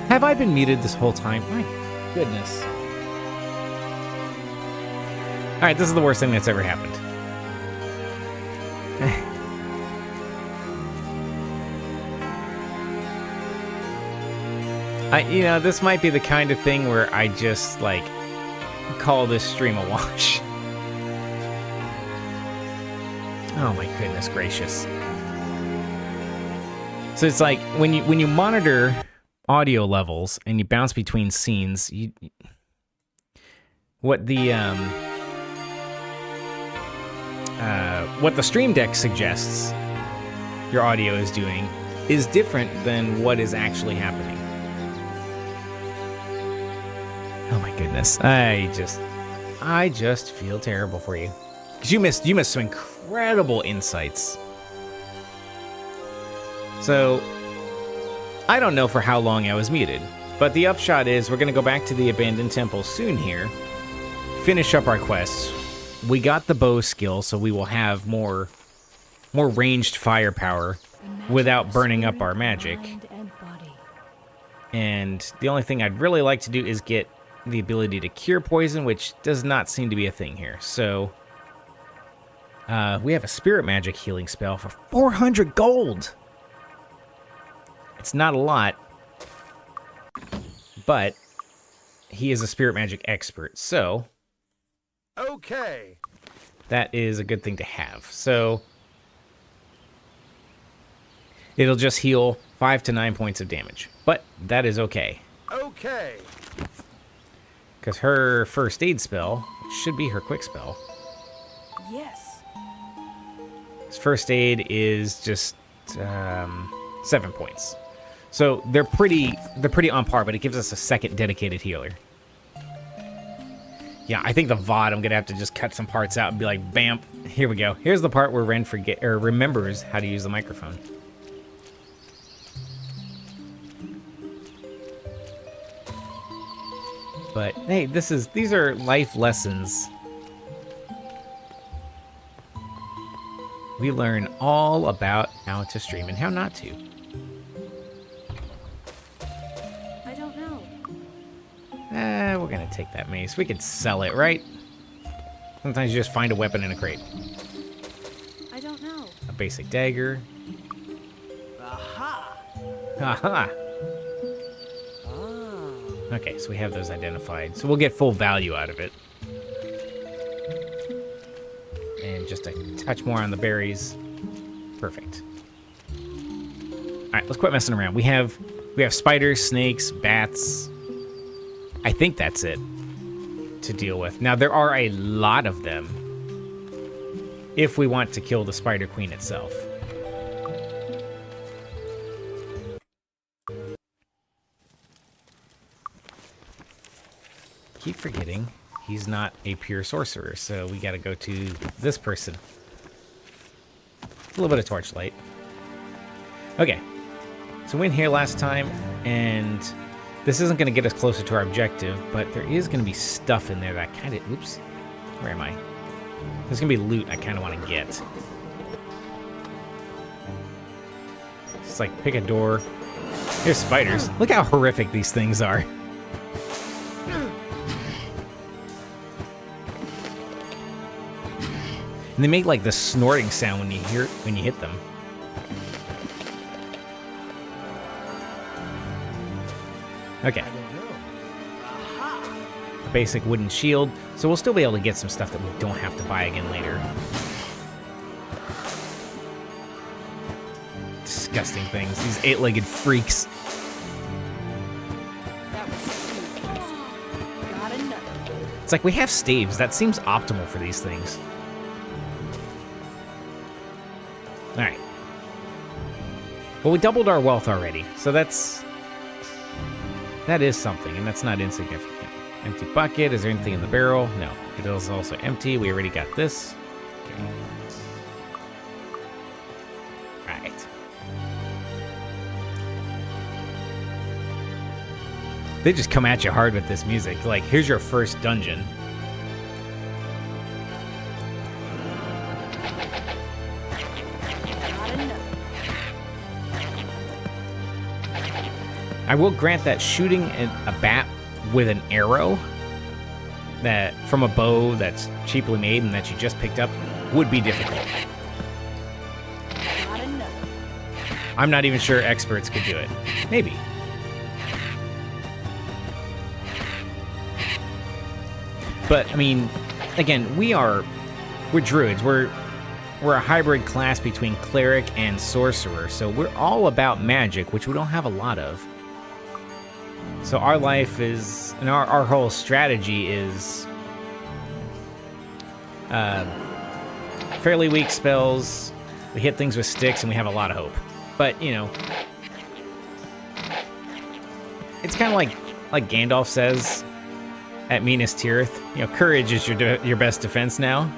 Have I been muted this whole time? My goodness. Alright, this is the worst thing that's ever happened. You know, this might be the kind of thing where I just, like, call this stream a wash. Oh my goodness gracious. So it's like, when you monitor audio levels and you bounce between scenes, what the Stream Deck suggests your audio is doing is different than what is actually happening. Oh my goodness. I just feel terrible for you. Because you missed some incredible insights. So, I don't know for how long I was muted, but the upshot is we're going to go back to the abandoned temple soon here, finish up our quests. We got the bow skill, so we will have more ranged firepower without burning up our magic. And the only thing I'd really like to do is get the ability to cure poison, which does not seem to be a thing here. So, we have a spirit magic healing spell for 400 gold. It's not a lot, but he is a spirit magic expert, so okay, that is a good thing to have. So it'll just heal 5 to 9 points of damage, but that is okay. Okay. Because her first aid spell should be her quick spell. Yes. His first aid is just 7 points. So they're pretty on par, but it gives us a second dedicated healer. Yeah, I think the VOD, I'm gonna have to just cut some parts out and be like, bam, here we go. Here's the part where Ren remembers how to use the microphone. But hey, these are life lessons. We learn all about how to stream and how not to. I don't know. We're gonna take that mace. We could sell it, right? Sometimes you just find a weapon in a crate. I don't know. A basic dagger. Aha. Aha! Okay, so we have those identified. So we'll get full value out of it. And just a touch more on the berries. Perfect. Alright, let's quit messing around. We have spiders, snakes, bats. I think that's it to deal with. Now, there are a lot of them if we want to kill the Spider Queen itself. Keep forgetting he's not a pure sorcerer, so we gotta go to this person. A little bit of torchlight. Okay, so we went here last time, and this isn't gonna get us closer to our objective, but there is gonna be stuff in there that kind of, oops, where am I? There's gonna be loot I kind of want to get. Just like pick a door. Here's spiders. Look how horrific these things are. And they make like the snorting sound when you hit them. Okay. A basic wooden shield, so we'll still be able to get some stuff that we don't have to buy again later. Disgusting things, these 8-legged freaks. It's like we have staves, that seems optimal for these things. Alright. Well, we doubled our wealth already, so that is something, and that's not insignificant. Empty bucket, is there anything in the barrel? No, it is also empty, we already got this. Okay. Right. They just come at you hard with this music, like, here's your first dungeon. I will grant that shooting a bat with an arrow that from a bow that's cheaply made and that you just picked up would be difficult. Not enough. I'm not even sure experts could do it. Maybe. But I mean, again, we're druids. We're a hybrid class between cleric and sorcerer, so we're all about magic, which we don't have a lot of. So our life is, and our whole strategy is fairly weak spells. We hit things with sticks, and we have a lot of hope. But, you know, it's kind of like Gandalf says at Minas Tirith. You know, courage is your best defense now.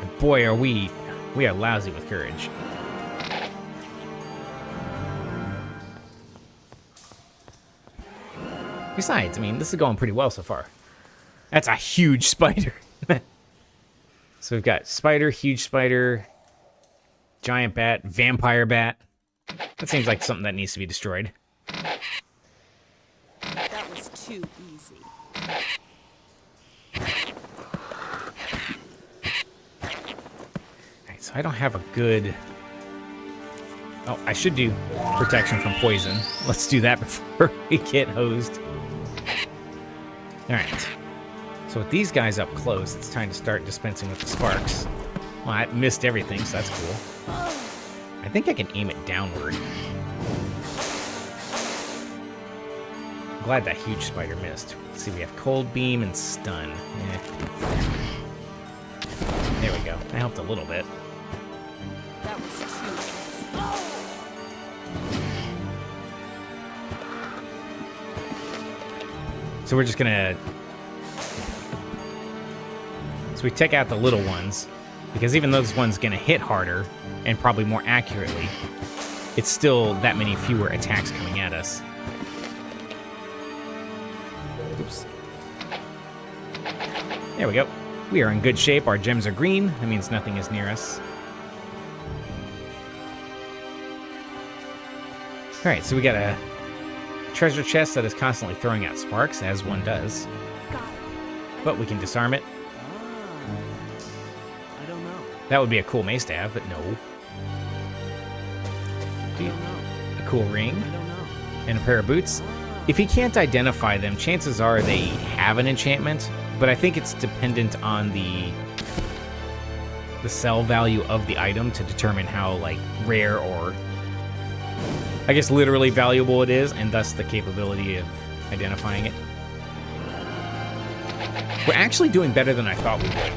And boy, are we are lousy with courage. Besides, I mean, this is going pretty well so far. That's a huge spider. So we've got spider, huge spider, giant bat, vampire bat. That seems like something that needs to be destroyed. That was too easy. Alright, so I don't have a good... Oh, I should do protection from poison. Let's do that before we get hosed. Alright. So with these guys up close, it's time to start dispensing with the sparks. Well, I missed everything, so that's cool. I think I can aim it downward. I'm glad that huge spider missed. Let's see, we have cold beam and stun. There we go. That helped a little bit. That was too easy. So we're just gonna... So we take out the little ones, because even though this one's gonna hit harder, and probably more accurately, it's still that many fewer attacks coming at us. Oops. There we go. We are in good shape. Our gems are green. That means nothing is near us. Alright, so we got a treasure chest that is constantly throwing out sparks, as one does. Got it. But we can disarm it. I don't know. That would be a cool mace to have, but no. I don't know. A cool ring I don't know. and a pair of boots. If he can't identify them, chances are they have an enchantment, but I think it's dependent on the sell value of the item to determine how, like, rare or, I guess, literally valuable it is, and thus the capability of identifying it. We're actually doing better than I thought we would.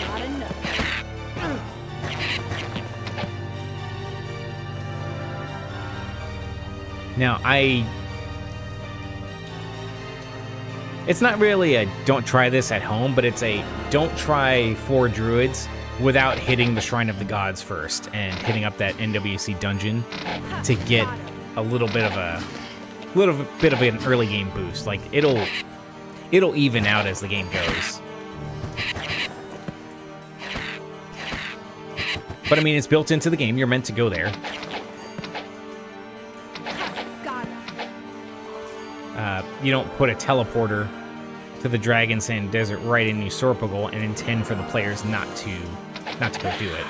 Not enough. Now, it's not really a don't try this at home, but it's a don't try 4 druids without hitting the Shrine of the Gods first and hitting up that NWC dungeon to get a little bit of an early game boost. Like, it'll even out as the game goes. But I mean, it's built into the game. You're meant to go there. Got it. You don't put a teleporter to the Dragon Sand Desert right in New Sorpigal and intend for the players not to go do it.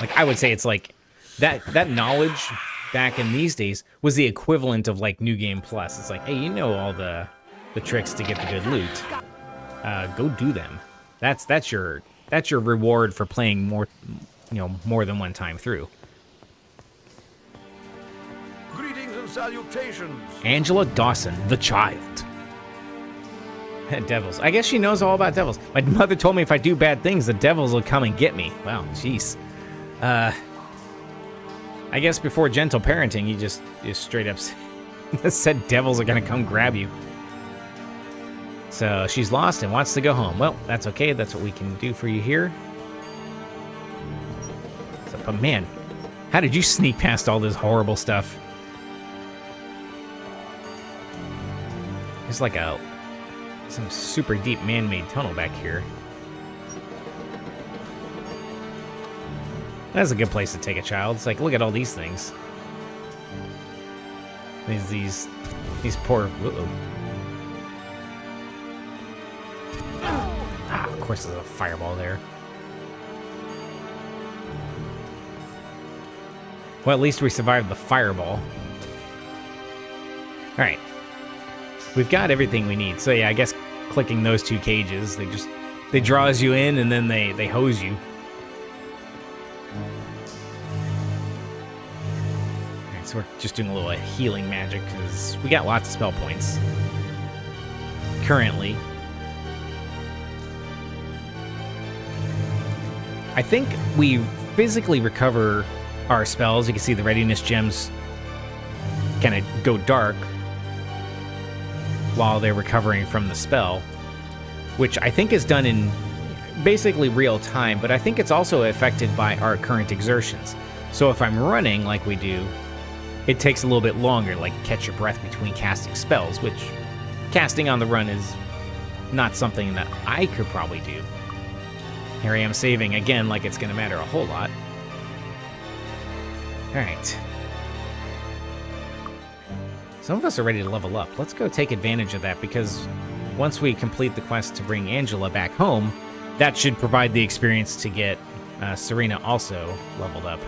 Like, I would say it's like that knowledge back in these days was the equivalent of like New Game Plus. It's like, hey, you know all the tricks to get the good loot. Go do them. That's your reward for playing more than one time through. Greetings and salutations. Angela Dawson, the child. Devils. I guess she knows all about devils. My mother told me if I do bad things, the devils will come and get me. Wow, jeez. I guess before gentle parenting, you just straight up said devils are gonna come grab you. So she's lost and wants to go home. Well, that's okay. That's what we can do for you here. So, but man, how did you sneak past all this horrible stuff? There's like a some super deep man-made tunnel back here. That's a good place to take a child. It's like, look at all these things. These poor... Uh-oh. Ah, of course there's a fireball there. Well, at least we survived the fireball. Alright. We've got everything we need. So yeah, I guess clicking those 2 cages, they draws you in and then they hose you. Alright, so we're just doing a little healing magic because we got lots of spell points. Currently. I think we physically recover our spells. You can see the readiness gems kind of go dark while they're recovering from the spell, which I think is done in basically real time, but I think it's also affected by our current exertions. So if I'm running like we do, it takes a little bit longer, like catch your breath between casting spells, which casting on the run is not something that I could probably do. Here I am saving again like it's going to matter a whole lot. Alright. Some of us are ready to level up. Let's go take advantage of that, because once we complete the quest to bring Angela back home, that should provide the experience to get Serena also leveled up.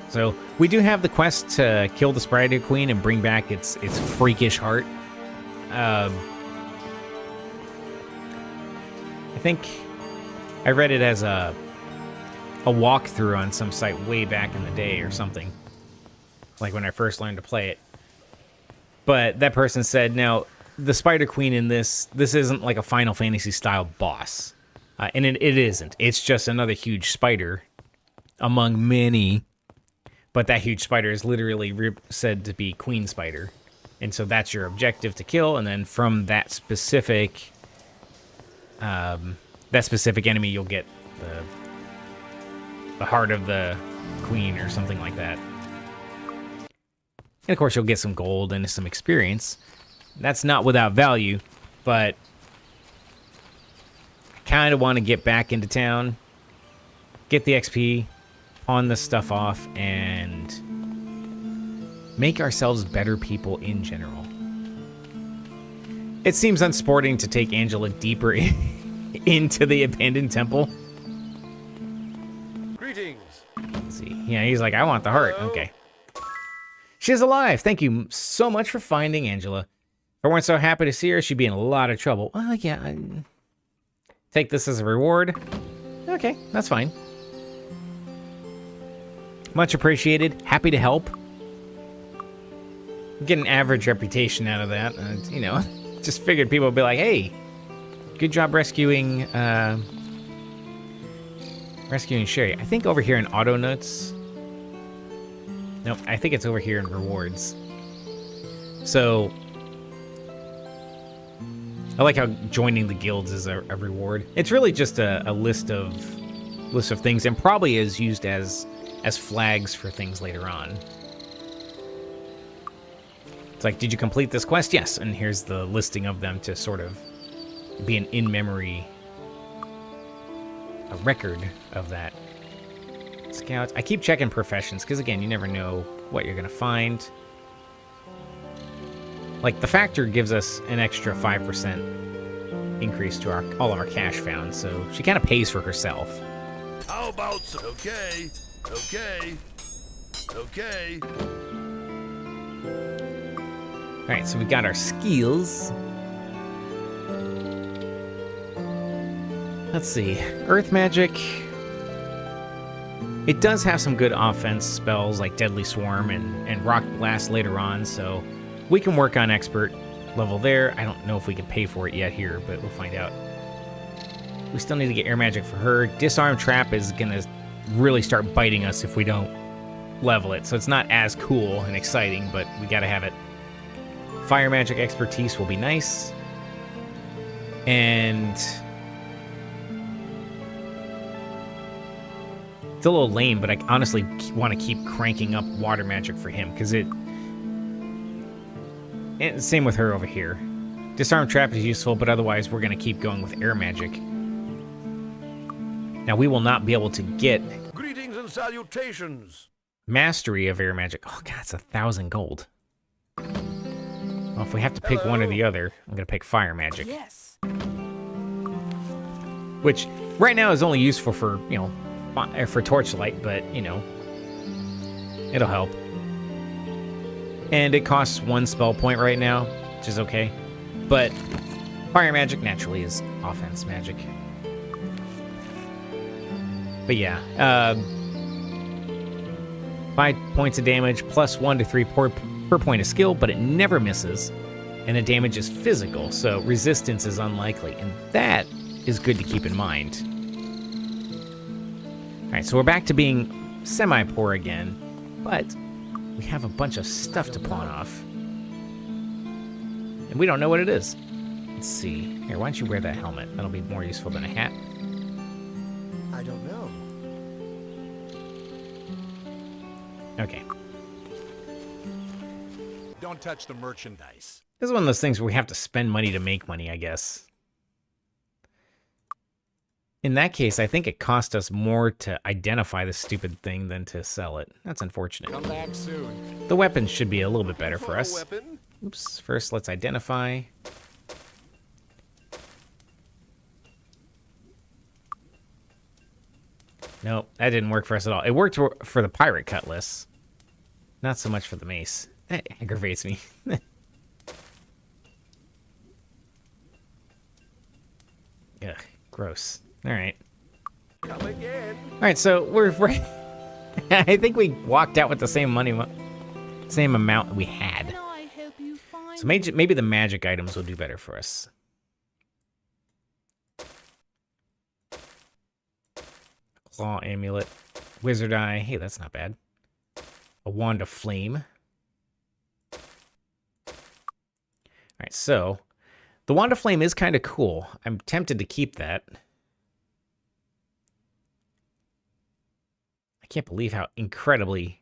So we do have the quest to kill the Spider Queen and bring back its freakish heart. I think I read it as a walkthrough on some site way back in the day or something, like when I first learned to play it. But that person said, now, the Spider Queen in this isn't like a Final Fantasy style boss. And it isn't. It's just another huge spider among many. But that huge spider is literally said to be Queen Spider. And so that's your objective to kill, and then from that specific enemy, you'll get the heart of the queen or something like that. And of course, you'll get some gold and some experience. That's not without value, but I kind of want to get back into town, get the XP, pawn this stuff off, and make ourselves better people in general. It seems unsporting to take Angela deeper into the abandoned temple. Greetings. Let's see. Yeah, he's like, I want the heart. Hello? Okay. She's alive. Thank you so much for finding Angela. If I weren't so happy to see her, she'd be in a lot of trouble. Well, yeah. Take this as a reward. Okay, that's fine. Much appreciated. Happy to help. Get an average reputation out of that. You know, just figured people would be like, hey, good job rescuing Sherry. I think over here in auto notes. Nope, I think it's over here in rewards. So I like how joining the guilds is a reward. It's really just a list of things, and probably is used as flags for things later on. It's like, did you complete this quest? Yes, and here's the listing of them to sort of be an in-memory a record of that. Scouts. I keep checking professions, because again, you never know what you're going to find. Like, the factor gives us an extra 5% increase to all of our cash found, so she kind of pays for herself. How about... Okay. Alright, so we got our skills. Let's see. Earth magic. It does have some good offense spells like Deadly Swarm and Rock Blast later on, so we can work on expert level there. I don't know if we can pay for it yet here, but we'll find out. We still need to get air magic for her. Disarm Trap is going to really start biting us if we don't level it, so it's not as cool and exciting, but we got to have it. Fire magic expertise will be nice. And it's a little lame, but I honestly want to keep cranking up water magic for him, because And same with her over here. Disarm trap is useful, but otherwise we're going to keep going with air magic. Now we will not be able to get Greetings and salutations. mastery of air magic. Oh god, it's 1,000 gold. Well, if we have to pick one or the other, I'm going to pick fire magic. Yes. Which right now is only useful for, you know, for torchlight, but, you know, it'll help. And it costs 1 spell point right now, which is okay. But fire magic naturally is offense magic. But yeah, 5 points of damage plus 1 to 3 per point of skill, but it never misses. And the damage is physical, so resistance is unlikely. And that is good to keep in mind. Alright, so we're back to being semi-poor again, but we have a bunch of stuff to pawn off. And we don't know what it is. Let's see. Here, why don't you wear that helmet? That'll be more useful than a hat. I don't know. Okay. Don't touch the merchandise. This is one of those things where we have to spend money to make money, I guess. In that case, I think it cost us more to identify this stupid thing than to sell it. That's unfortunate. Come back soon. The weapons should be a little bit better for us. Weapon. Oops. First, let's identify. Nope, that didn't work for us at all. It worked for the pirate cutlass. Not so much for the mace. That aggravates me. Ugh, gross. Alright. Come again. Alright, so we're I think we walked out with the same money, same amount we had. Can I help you find? So maybe the magic items will do better for us. Claw amulet, wizard eye. Hey, that's not bad. A wand of flame. Alright, so the wand of flame is kind of cool. I'm tempted to keep that. I can't believe how incredibly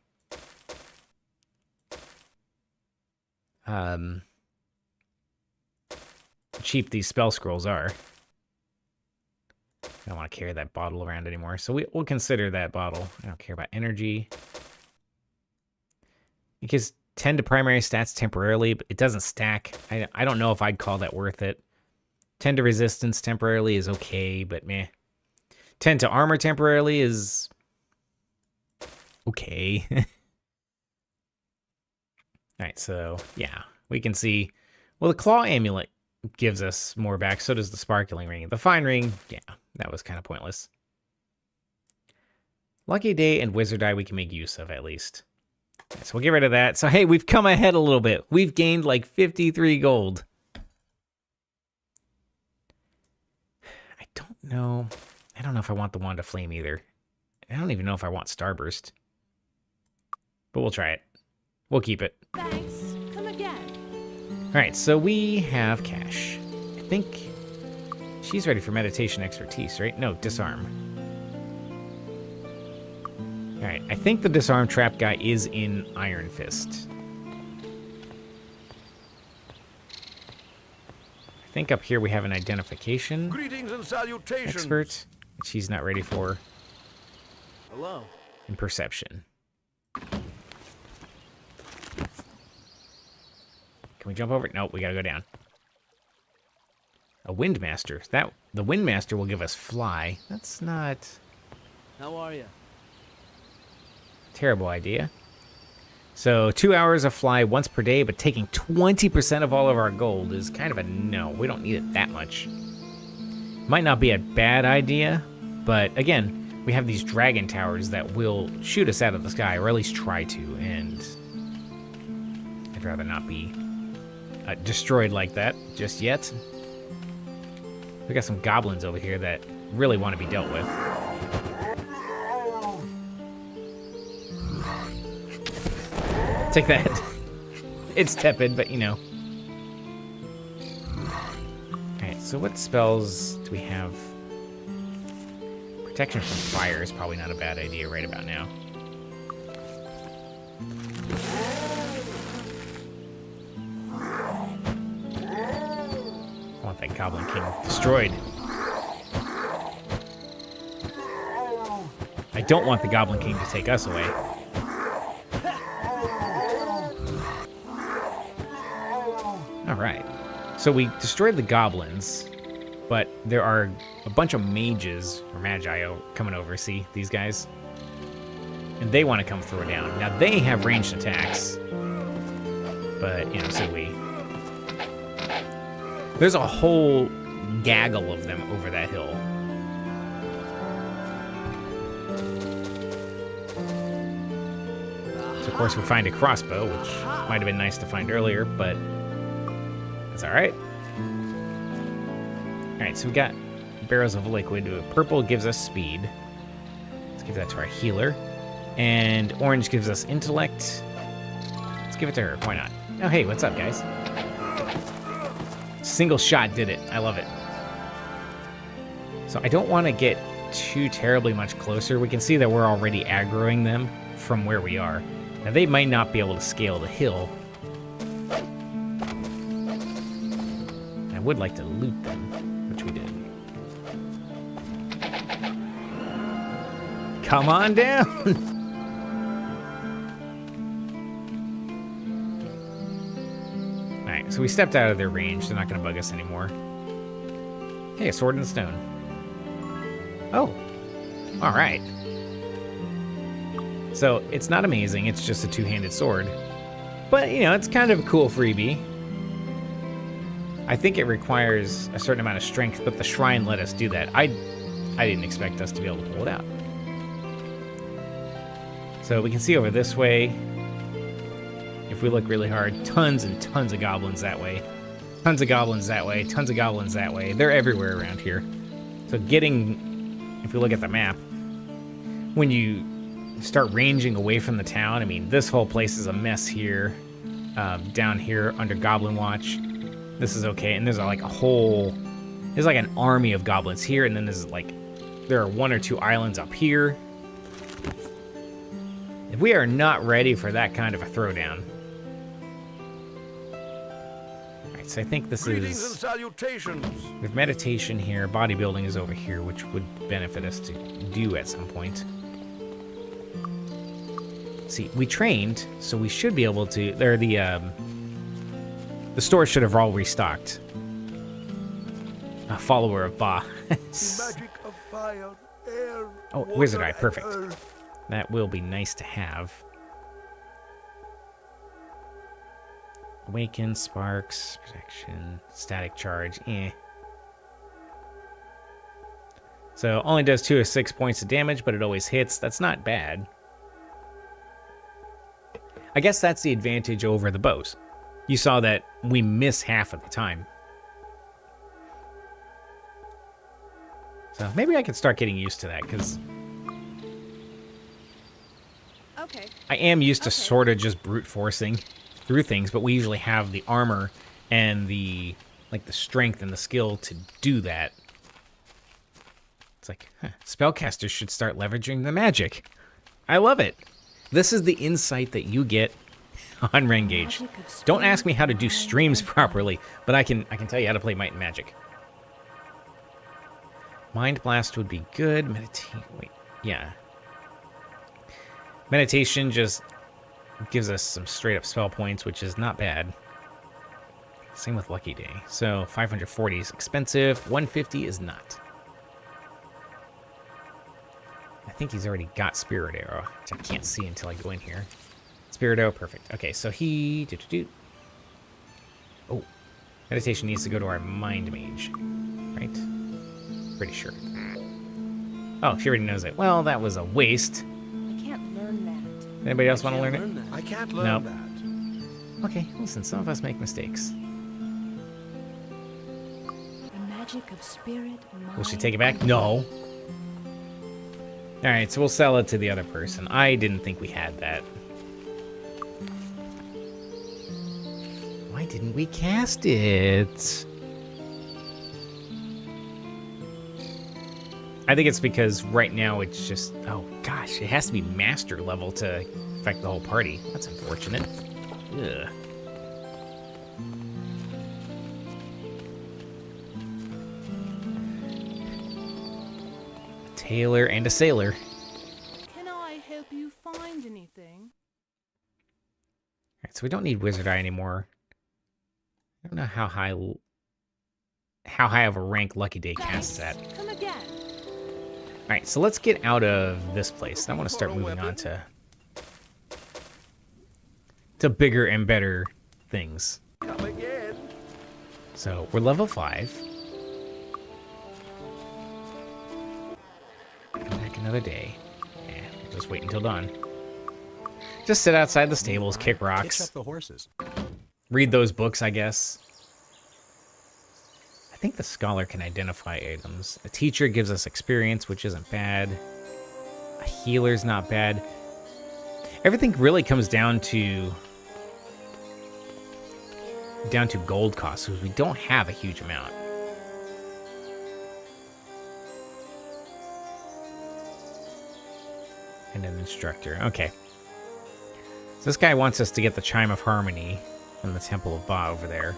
cheap these spell scrolls are. I don't want to carry that bottle around anymore, so we'll consider that bottle. I don't care about energy. Because 10 to primary stats temporarily, but it doesn't stack. I don't know if I'd call that worth it. 10 to resistance temporarily is okay, but meh. 10 to armor temporarily is okay. Alright, so yeah, we can see. Well, the claw amulet gives us more back, so does the sparkling ring. The fine ring, yeah, that was kind of pointless. Lucky day and wizard eye we can make use of at least. Right, so we'll get rid of that. So hey, we've come ahead a little bit. We've gained like 53 gold. I don't know if I want the wand of flame either. I don't even know if I want starburst. But we'll try it. We'll keep it. Thanks. Come again. Alright, so we have cash. I think she's ready for meditation expertise, right? No, disarm. Alright, I think the disarm trap guy is in Iron Fist. I think up here we have an identification Greetings and salutations. expert, which he's not ready for, Hello. and perception. Can we jump over it? Nope, we gotta go down. A Windmaster. The Windmaster will give us fly. That's not How are you? a terrible idea. So 2 hours of fly once per day, but taking 20% of all of our gold is kind of a no. We don't need it that much. Might not be a bad idea, but again, we have these dragon towers that will shoot us out of the sky, or at least try to, and I'd rather not be destroyed like that just yet. We got some goblins over here that really want to be dealt with. Take that. It's tepid, but you know. Alright, so what spells do we have? Protection from fire is probably not a bad idea right about now. want that Goblin King destroyed. I don't want the Goblin King to take us away. Alright. So we destroyed the goblins, but there are a bunch of mages, or magi, coming over. See, these guys? And they want to come throw down. Now, they have ranged attacks. But, you know, so we... There's a whole gaggle of them over that hill. So, of course, we find a crossbow, which might have been nice to find earlier, but that's alright. Alright, so we got barrels of liquid. Purple gives us speed. Let's give that to our healer. And orange gives us intellect. Let's give it to her. Why not? Oh, hey, what's up, guys? Single shot did it. I love it. So I don't want to get too terribly much closer. We can see that we're already aggroing them from where we are. Now, they might not be able to scale the hill. I would like to loot them, which we did. Come on down! Alright, so we stepped out of their range. They're not going to bug us anymore. Hey, a sword and stone. Oh, alright. So, it's not amazing, it's just a two-handed sword. But, you know, it's kind of a cool freebie. I think it requires a certain amount of strength, but the shrine let us do that. I didn't expect us to be able to pull it out. So we can see over this way, if we look really hard, tons and tons of goblins that way. Tons of goblins that way, tons of goblins that way. They're everywhere around here. So getting, if we look at the map, when you start ranging away from the town, I mean, this whole place is a mess here. Down here under Goblin Watch, this is okay. And there's like a whole, there's like an army of goblins here, and then there's like, there are one or two islands up here. If we are not ready for that kind of a throwdown. Alright, so I think this Greetings and is... salutations. We have meditation here, bodybuilding is over here, which would benefit us to do at some point. See, we trained, so we should be able to... There, the stores should have all restocked. A follower of Ba. Magic of fire, air, Oh, water, Wizard Eye, and perfect. earth. That will be nice to have. Awaken, sparks, protection, static charge, So, only does 2 or 6 points of damage, but it always hits. That's not bad. I guess that's the advantage over the bows. You saw that we miss half of the time. So, maybe I could start getting used to that, because... Okay. I am used to sort of just brute forcing through things, but we usually have the armor and the strength and the skill to do that. It's like, spellcasters should start leveraging the magic. I love it. This is the insight that you get on Rengage. Don't ask me how to do streams properly, but I can tell you how to play Might and Magic. Mind Blast would be good. Meditation just gives us some straight up spell points, which is not bad. Same with Lucky Day. So 540 is expensive, 150 is not. I think he's already got Spirit Arrow, which I can't see until I go in here. Spirit Arrow, perfect. Okay, so he... Oh, meditation needs to go to our Mind Mage, right? Pretty sure. Oh, she already knows it. Well, that was a waste. I can't learn that. Anybody else want to learn it? I can't learn Nope. that. Okay, listen, some of us make mistakes. The magic of spirit, mind. Will she take it back? No. Alright, so we'll sell it to the other person. I didn't think we had that. Why didn't we cast it? I think it's because right now it's just... Oh, gosh, it has to be master level to affect the whole party. That's unfortunate. Ugh. tailor and a sailor. Can I help you find anything? Alright, so we don't need Wizard Eye anymore. I don't know how high of a rank Lucky Day casts at. Come again. Alright, so let's get out of this place. I want to start moving on to bigger and better things. Come again. So we're level 5. Come back another day. Yeah, we'll just wait until dawn. Just sit outside the stables, kick Hitch rocks, up the horses. read those books, I guess. I think the scholar can identify items. A teacher gives us experience, which isn't bad. A healer's not bad. Everything really comes down to gold costs, because we don't have a huge amount. And an instructor. Okay. So this guy wants us to get the Chime of Harmony from the Temple of Ba over there.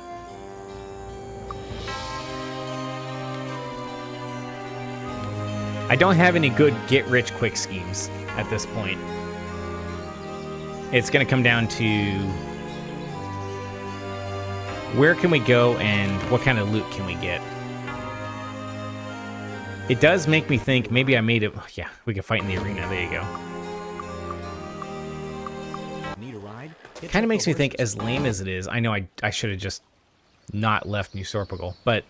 I don't have any good get-rich-quick schemes at this point. It's going to come down to where can we go and what kind of loot can we get. It does make me think maybe I made it... Oh, yeah, we can fight in the arena. There you go. Need a ride? Hitch Kind up of makes the me think, horses. as lame as it is, I know I should have just not left New Sorpigal, but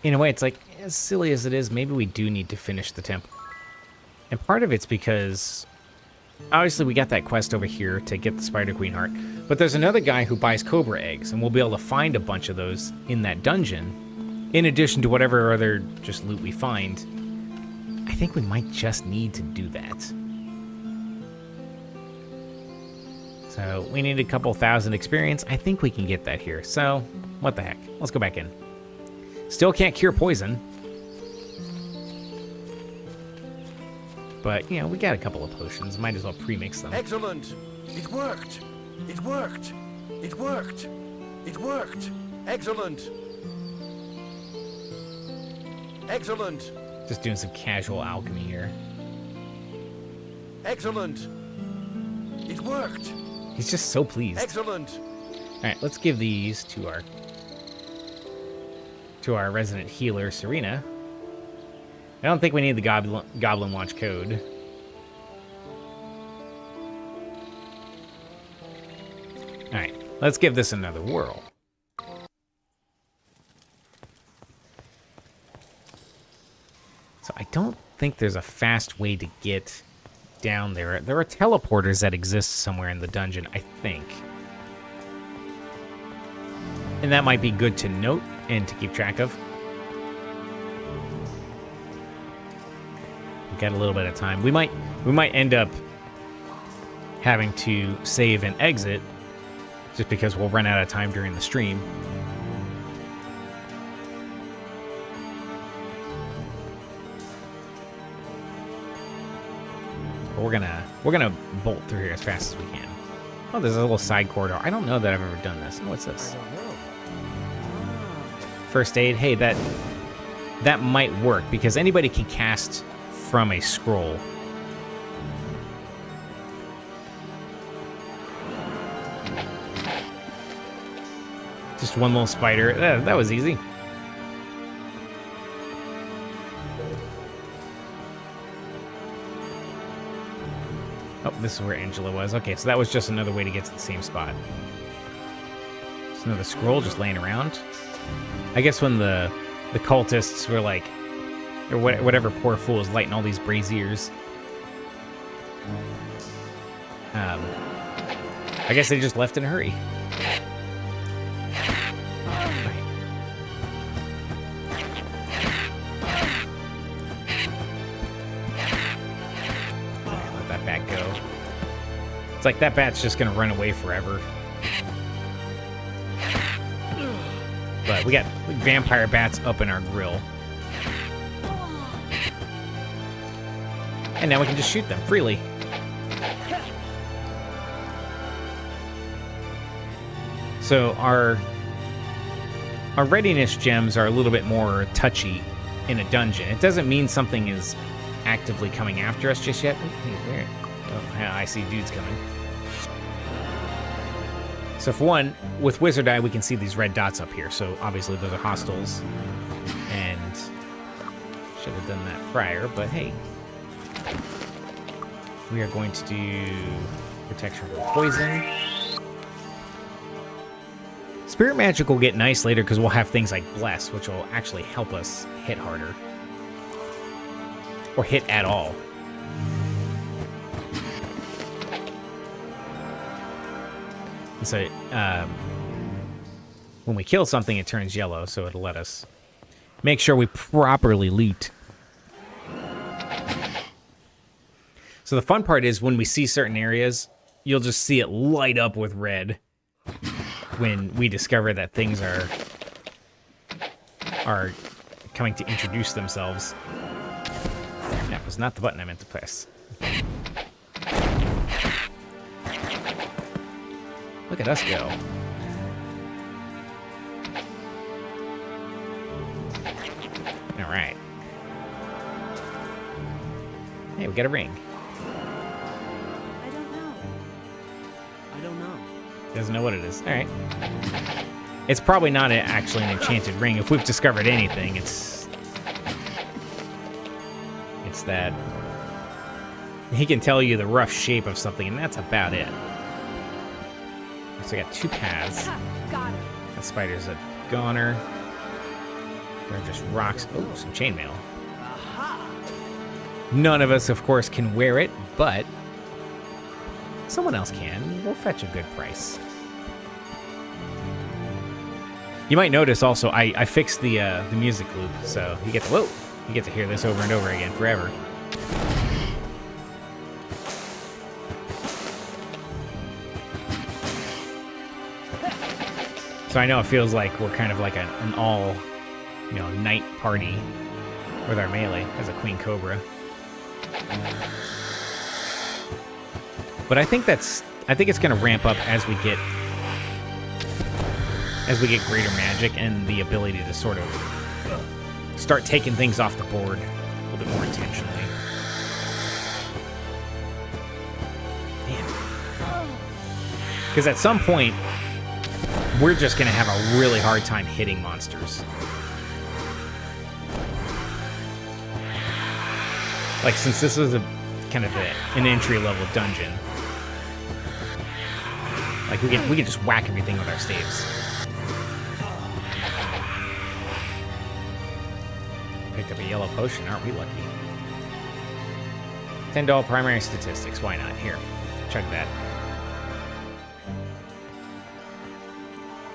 in a way, it's like, as silly as it is, maybe we do need to finish the temple. And part of it's because, obviously, we got that quest over here to get the Spider Queen heart, but there's another guy who buys Cobra eggs, and we'll be able to find a bunch of those in that dungeon, in addition to whatever other just loot we find. I think we might just need to do that. So we need a couple thousand experience. I think we can get that here. So what the heck? Let's go back in. Still can't cure poison. But, you know, we got a couple of potions. Might as well pre-mix them. Excellent. It worked. It worked. It worked. It worked. Excellent. Excellent. Just doing some casual alchemy here. Excellent. It worked. He's just so pleased. Excellent. Alright, let's give these to our resident healer, Serena. I don't think we need the Goblin Watch code. Alright, let's give this another whirl. So I don't think there's a fast way to get down there. There are teleporters that exist somewhere in the dungeon, I think. And that might be good to note and to keep track of. We've got a little bit of time. We might end up having to save and exit just because we'll run out of time during the stream. But we're gonna bolt through here as fast as we can. Oh, there's a little side corridor. I don't know that I've ever done this. What's this? First aid. Hey, that might work because anybody can cast from a scroll. Just one little spider. That was easy. Oh, this is where Angela was. Okay, so that was just another way to get to the same spot. Just another scroll just laying around. I guess when the cultists were like, or whatever poor fool is lighting all these braziers. I guess they just left in a hurry. Let that bat go. It's like that bat's just gonna run away forever. But we got vampire bats up in our grill. And now we can just shoot them freely. So our readiness gems are a little bit more touchy in a dungeon. It doesn't mean something is actively coming after us just yet. Hey, where? Oh, yeah, I see dudes coming. So for one, with Wizard Eye, we can see these red dots up here. So obviously those are hostiles. And should have done that prior, but hey. We are going to do protection from poison. Spirit Magic will get nice later because we'll have things like Bless, which will actually help us hit harder. Or hit at all. And so, when we kill something, it turns yellow, so it'll let us make sure we properly loot. So the fun part is when we see certain areas, you'll just see it light up with red when we discover that things are coming to introduce themselves. That was not the button I meant to press. Look at us go. All right. Hey, we got a ring. I don't know. I don't know. Doesn't know what it is. All right. It's probably not actually an enchanted ring. If we've discovered anything, it's that he can tell you the rough shape of something, and that's about it. So I got two paths. Got it. That spider's a goner. They're just rocks. Oh, some chainmail. None of us, of course, can wear it, but someone else can. We'll fetch a good price. You might notice also I fixed the music loop, so you get to hear this over and over again forever. So I know it feels like we're kind of like an all, night party with our melee as a Queen Cobra. But I think it's going to ramp up as we get greater magic and the ability to sort of start taking things off the board a little bit more intentionally. Man. Because at some point, we're just going to have a really hard time hitting monsters. Like, since this is kind of an entry-level dungeon, like, we can just whack everything with our staves. Picked up a yellow potion, aren't we lucky? $10 primary statistics, why not? Here, chug that.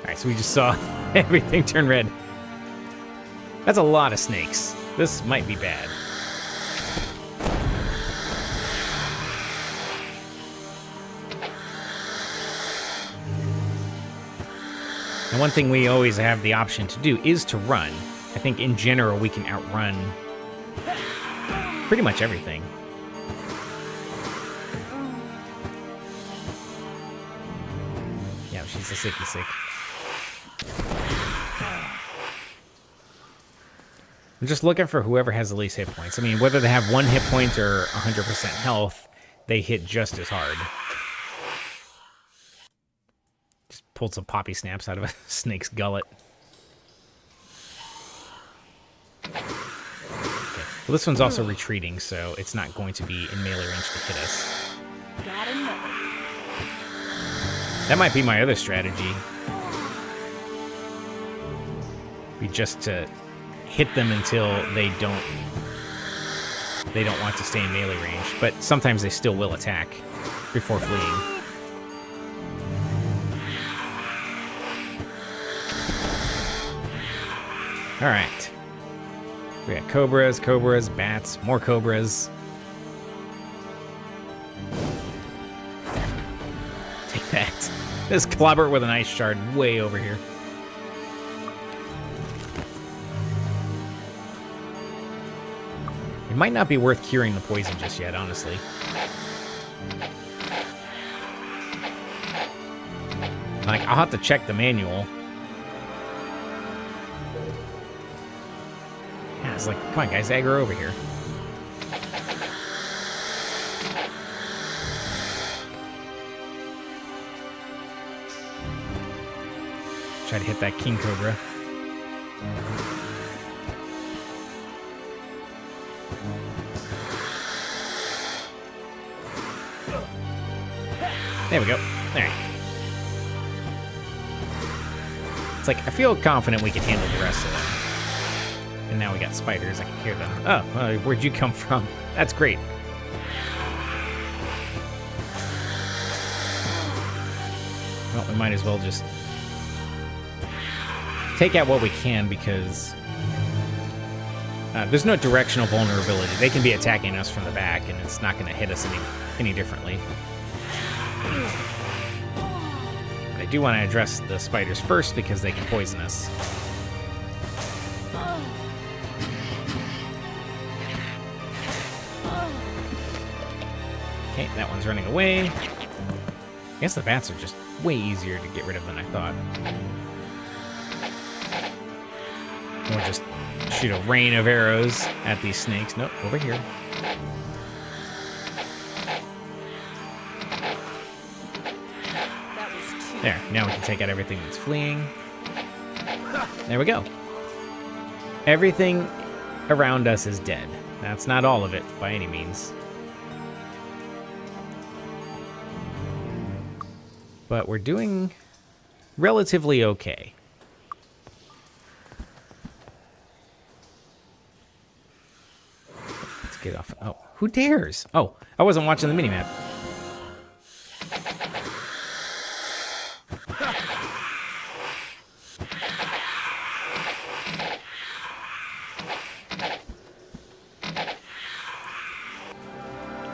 Alright, so we just saw everything turn red. That's a lot of snakes. This might be bad. And one thing we always have the option to do is to run. I think in general we can outrun pretty much everything. Yeah, she's a sicky sick. I'm just looking for whoever has the least hit points. I mean, whether they have 1 hit point or 100% health, they hit just as hard. Just pulled some poppy snaps out of a snake's gullet. Okay. Well, this one's also retreating, so it's not going to be in melee range to hit us. Gotta know. That might be my other strategy. Be just to hit them until they don't want to stay in melee range, but sometimes they still will attack before fleeing. All right. We got cobras, bats, more cobras. Take that. This clobber with an ice shard way over here. It might not be worth curing the poison just yet, honestly. Like, I'll have to check the manual. Yeah, It's like, come on, guys, aggro over here. Try to hit that king cobra. There we go. All right. It's like, I feel confident we can handle the rest of them. And now we got spiders. I can hear them. Oh, where'd you come from? That's great. Well, we might as well just take out what we can because there's no directional vulnerability. They can be attacking us from the back, and it's not going to hit us any differently. I do want to address the spiders first because they can poison us. Okay, that one's running away. I guess the bats are just way easier to get rid of than I thought. Or just shoot a rain of arrows at these snakes. Nope, over here. There, now we can take out everything that's fleeing. There we go. Everything around us is dead. That's not all of it, by any means. But we're doing relatively okay. Let's get off. Oh, who dares? Oh, I wasn't watching the minimap.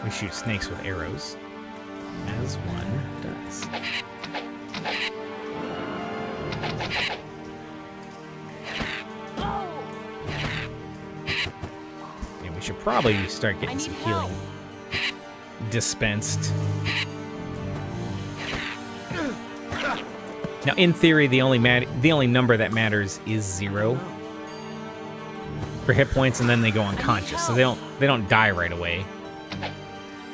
We shoot snakes with arrows, as one does. And we should probably start getting some healing dispensed. Now, in theory, the only number that matters is 0 for hit points, and then they go unconscious, so they don't die right away.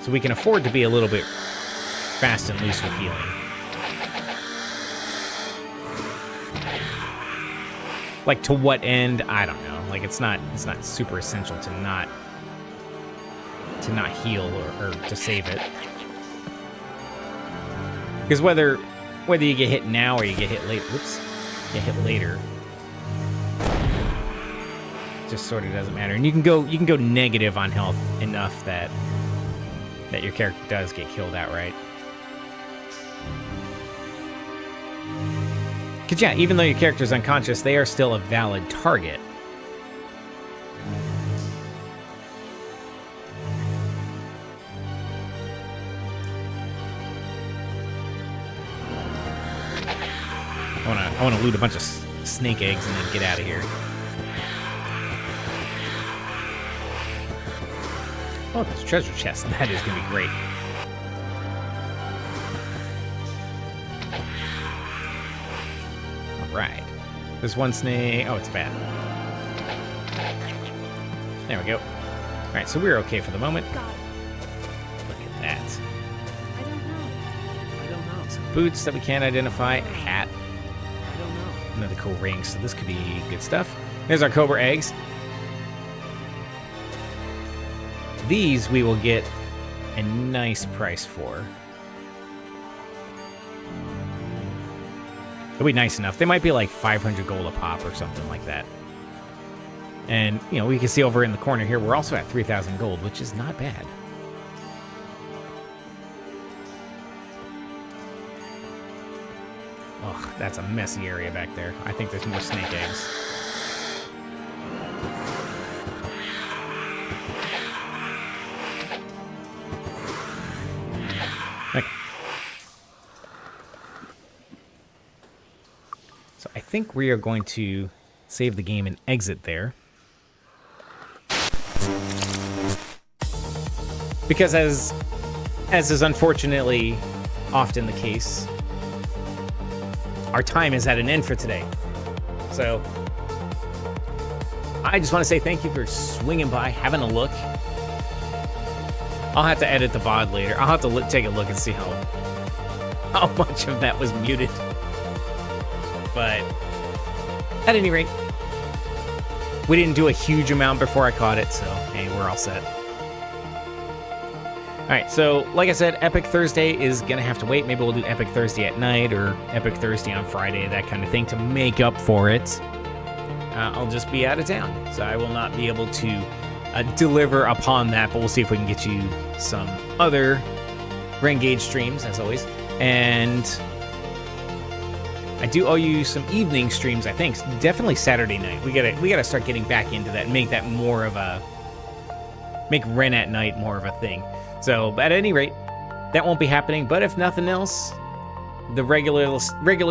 So we can afford to be a little bit fast and loose with healing. Like, to what end? I don't know. Like, it's not super essential to not heal or to save it. Because whether you get hit now or you get hit later, later, just sort of doesn't matter. And you can go negative on health enough that your character does get killed outright. Because, yeah, even though your character's unconscious, they are still a valid target. I want to loot a bunch of snake eggs and then get out of here. Oh, there's a treasure chest. That is going to be great. All right. There's one snake. Oh, it's bad. There we go. All right, so we're okay for the moment. Look at that. I don't know. Some boots that we can't identify. A hat. I don't know. Another cool ring. So this could be good stuff. There's our cobra eggs. These we will get a nice price for. It'll be nice enough. They might be like 500 gold a pop or something like that. And, you know, we can see over in the corner here, we're also at 3,000 gold, which is not bad. Oh, that's a messy area back there. I think there's more snake eggs. Okay. So I think we are going to save the game and exit there. Because as is unfortunately often the case, our time is at an end for today. So I just want to say thank you for swinging by, having a look. I'll have to edit the VOD later. I'll have to take a look and see how much of that was muted. But at any rate, we didn't do a huge amount before I caught it, so hey, we're all set. Alright, so like I said, Epic Thursday is going to have to wait. Maybe we'll do Epic Thursday at night or Epic Thursday on Friday, that kind of thing, to make up for it. I'll just be out of town, so I will not be able to deliver upon that, but we'll see if we can get you some other Rengage streams, as always. And I do owe you some evening streams, I think. Definitely Saturday night. We gotta start getting back into that and make that more of a... make Ren at night more of a thing. So, at any rate, that won't be happening. But if nothing else, the regular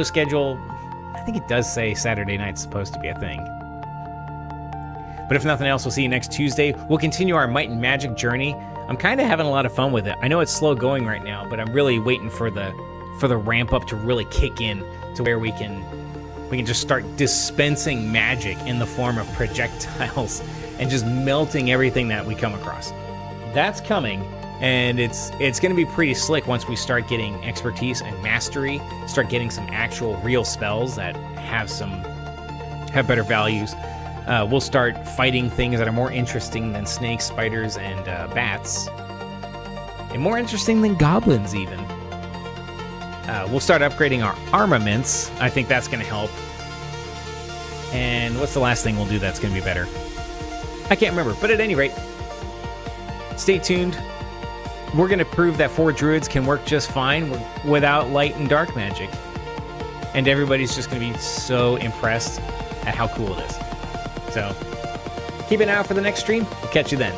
schedule... I think it does say Saturday night's supposed to be a thing. But if nothing else, we'll see you next Tuesday. We'll continue our Might and Magic journey. I'm kind of having a lot of fun with it. I know it's slow going right now, but I'm really waiting for the ramp up to really kick in to where we can just start dispensing magic in the form of projectiles and just melting everything that we come across. That's coming, and it's going to be pretty slick once we start getting expertise and mastery, start getting some actual real spells that have better values. We'll start fighting things that are more interesting than snakes, spiders, and bats. And more interesting than goblins, even. We'll start upgrading our armaments. I think that's going to help. And what's the last thing we'll do that's going to be better? I can't remember, but at any rate, stay tuned. We're going to prove that 4 druids can work just fine without light and dark magic. And everybody's just going to be so impressed at how cool it is. So, keep an eye out for the next stream. We'll catch you then.